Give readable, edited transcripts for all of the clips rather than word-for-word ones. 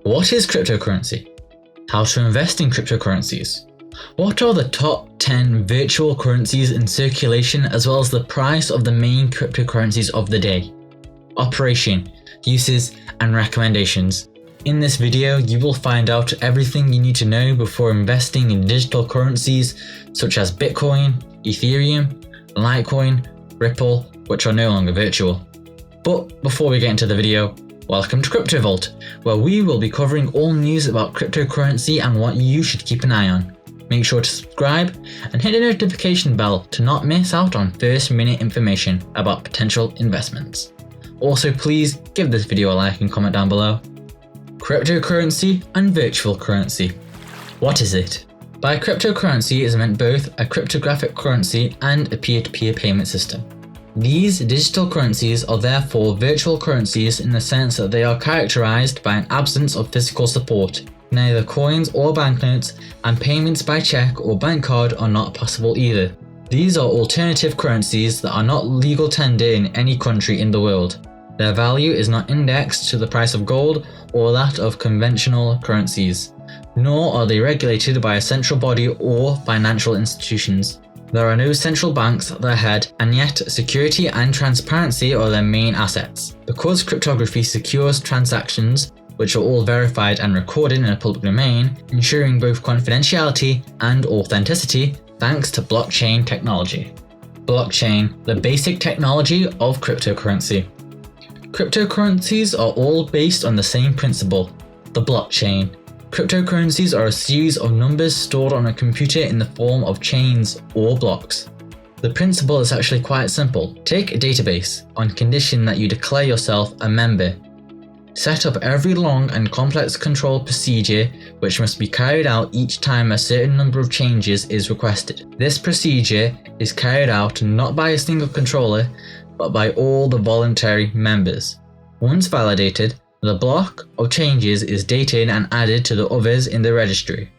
What is cryptocurrency? How to invest in cryptocurrencies? What are the top 10 virtual currencies in circulation, as well as the price of the main cryptocurrencies of the day? Operation, uses, and recommendations. In this video, you will find out everything you need to know before investing in digital currencies such as Bitcoin, Ethereum, Litecoin, Ripple, which are no longer virtual. But before we get into the video, welcome to Crypto Vault, where we will be covering all news about cryptocurrency and what you should keep an eye on. Make sure to subscribe and hit the notification bell to not miss out on first minute information about potential investments. Also, please give this video a like and comment down below. Cryptocurrency and virtual currency. What is it? By cryptocurrency is meant both a cryptographic currency and a peer-to-peer payment system. These digital currencies are therefore virtual currencies in the sense that they are characterized by an absence of physical support. Neither coins or banknotes, and payments by check or bank card are not possible either. These are alternative currencies that are not legal tender in any country in the world. Their value is not indexed to the price of gold or that of conventional currencies, nor are they regulated by a central body or financial institutions. There are no central banks at their head, and yet security and transparency are their main assets. Because cryptography secures transactions, which are all verified and recorded in a public domain, ensuring both confidentiality and authenticity thanks to blockchain technology. Blockchain, the basic technology of cryptocurrency. Cryptocurrencies are all based on the same principle, the blockchain. Cryptocurrencies are a series of numbers stored on a computer in the form of chains or blocks. The principle is actually quite simple. Take a database on condition that you declare yourself a member. Set up every long and complex control procedure which must be carried out each time a certain number of changes is requested. This procedure is carried out not by a single controller, but by all the voluntary members. Once validated, the block of changes is dated and added to the others in the registry.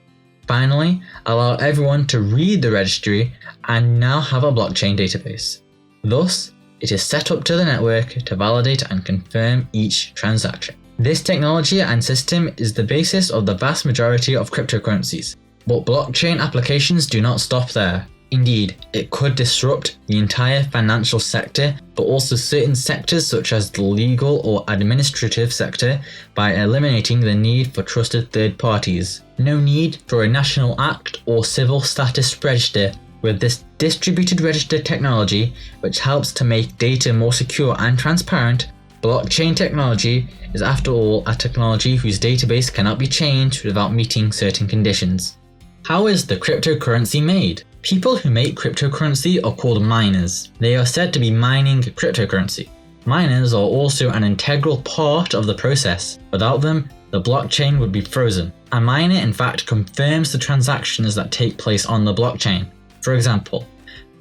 Finally, allow everyone to read the registry and now have a blockchain database. Thus, it is set up to the network to validate and confirm each transaction. This technology and system is the basis of the vast majority of cryptocurrencies. But blockchain applications do not stop there. Indeed, it could disrupt the entire financial sector, but also certain sectors such as the legal or administrative sector by eliminating the need for trusted third parties. No need for a national act or civil status register. With this distributed register technology, which helps to make data more secure and transparent, blockchain technology is after all a technology whose database cannot be changed without meeting certain conditions. How is the cryptocurrency made? People who make cryptocurrency are called miners. They are said to be mining cryptocurrency. Miners are also an integral part of the process. Without them, the blockchain would be frozen. A miner in fact confirms the transactions that take place on the blockchain. For example,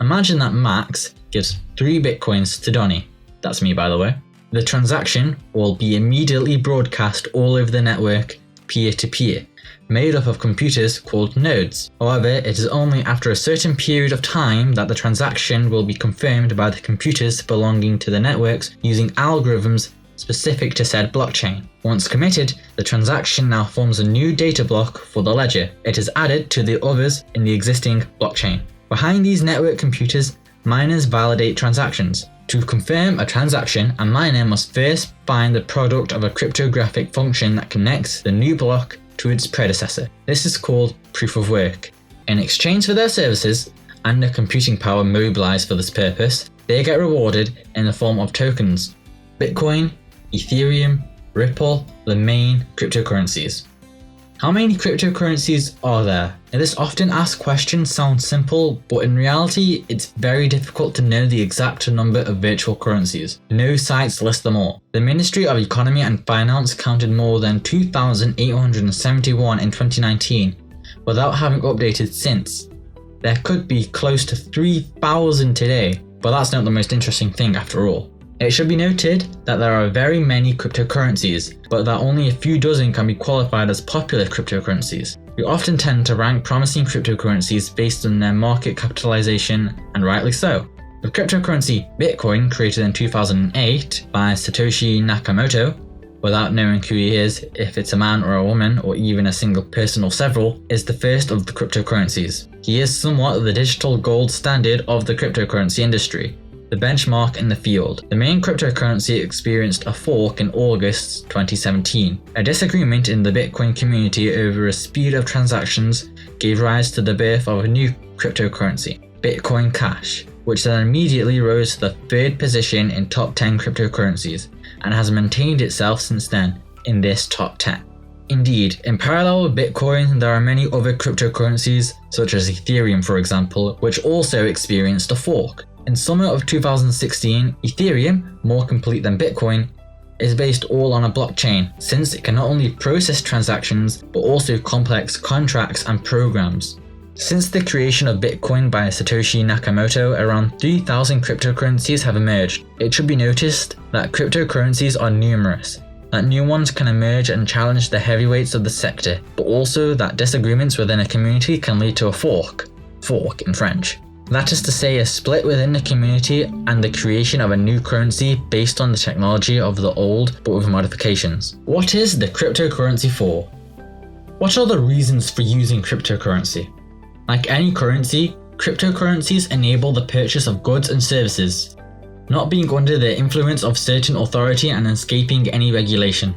imagine that Max gives 3 bitcoins to Donnie. That's me, by the way. The transaction will be immediately broadcast all over the network, peer-to-peer, made up of computers called nodes. However, it is only after a certain period of time that the transaction will be confirmed by the computers belonging to the networks using algorithms specific to said blockchain. Once committed, the transaction now forms a new data block for the ledger. It is added to the others in the existing blockchain. Behind these network computers, miners validate transactions. To confirm a transaction, a miner must first find the product of a cryptographic function that connects the new block to its predecessor. This is called proof of work. In exchange for their services and the computing power mobilized for this purpose, they get rewarded in the form of tokens. Bitcoin, Ethereum, Ripple, the main cryptocurrencies. How many cryptocurrencies are there? Now, this often asked question sounds simple, but in reality, it's very difficult to know the exact number of virtual currencies. No sites list them all. The Ministry of Economy and Finance counted more than 2,871 in 2019, without having updated since. There could be close to 3,000 today, but that's not the most interesting thing after all. It should be noted that there are very many cryptocurrencies, but that only a few dozen can be qualified as popular cryptocurrencies. We often tend to rank promising cryptocurrencies based on their market capitalization, and rightly so. The cryptocurrency Bitcoin, created in 2008 by Satoshi Nakamoto, without knowing who he is, if it's a man or a woman, or even a single person or several, is the first of the cryptocurrencies. He is somewhat the digital gold standard of the cryptocurrency industry, the benchmark in the field. The main cryptocurrency experienced a fork in August 2017. A disagreement in the Bitcoin community over a speed of transactions gave rise to the birth of a new cryptocurrency, Bitcoin Cash, which then immediately rose to the third position in top 10 cryptocurrencies and has maintained itself since then in this top 10. Indeed, in parallel with Bitcoin, there are many other cryptocurrencies, such as Ethereum for example, which also experienced a fork. In summer of 2016, Ethereum, more complete than Bitcoin, is based all on a blockchain, since it can not only process transactions, but also complex contracts and programs. Since the creation of Bitcoin by Satoshi Nakamoto, around 3,000 cryptocurrencies have emerged. It should be noticed that cryptocurrencies are numerous, that new ones can emerge and challenge the heavyweights of the sector, but also that disagreements within a community can lead to a fork in French. That is to say, a split within the community and the creation of a new currency based on the technology of the old but with modifications. What is the cryptocurrency for? What are the reasons for using cryptocurrency? Like any currency, cryptocurrencies enable the purchase of goods and services, not being under the influence of certain authority and escaping any regulation.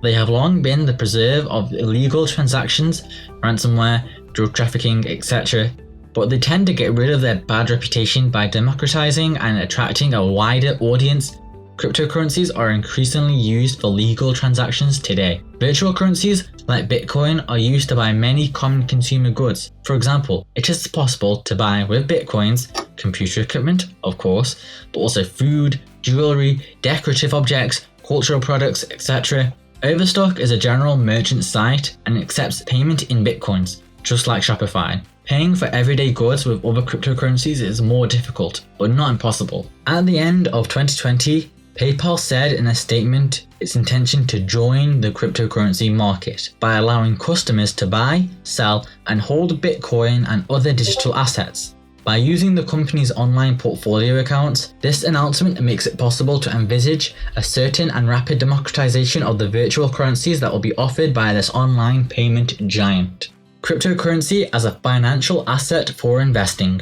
They have long been the preserve of illegal transactions, ransomware, drug trafficking, etc., but they tend to get rid of their bad reputation by democratizing and attracting a wider audience. Cryptocurrencies are increasingly used for legal transactions today. Virtual currencies, like Bitcoin, are used to buy many common consumer goods. For example, it is possible to buy with Bitcoins computer equipment, of course, but also food, jewelry, decorative objects, cultural products, etc. Overstock is a general merchant site and accepts payment in Bitcoins, just like Shopify. Paying for everyday goods with other cryptocurrencies is more difficult, but not impossible. At the end of 2020, PayPal said in a statement its intention to join the cryptocurrency market by allowing customers to buy, sell, and hold Bitcoin and other digital assets. By using the company's online portfolio accounts, this announcement makes it possible to envisage a certain and rapid democratization of the virtual currencies that will be offered by this online payment giant. Cryptocurrency as a financial asset for investing.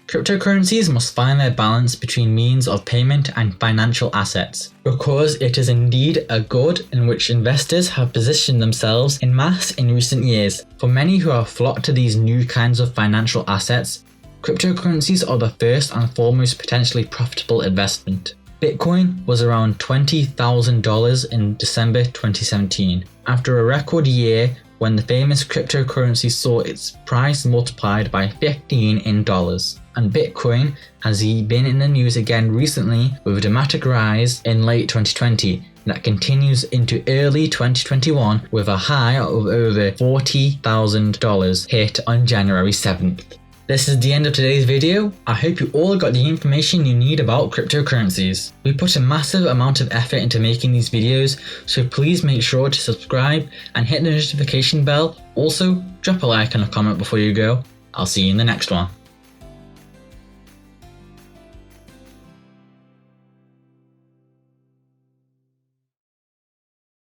Cryptocurrencies must find their balance between means of payment and financial assets, because it is indeed a good in which investors have positioned themselves en masse in recent years. For many who have flocked to these new kinds of financial assets, cryptocurrencies are the first and foremost potentially profitable investment. Bitcoin was around $20,000 in December 2017, after a record year when the famous cryptocurrency saw its price multiplied by 15 in dollars. And Bitcoin has been in the news again recently with a dramatic rise in late 2020 that continues into early 2021 with a high of over $40,000 hit on January 7th. This is the end of today's video. I hope you all got the information you need about cryptocurrencies. We put a massive amount of effort into making these videos, so please make sure to subscribe and hit the notification bell. Also, drop a like and a comment before you go. I'll see you in the next one.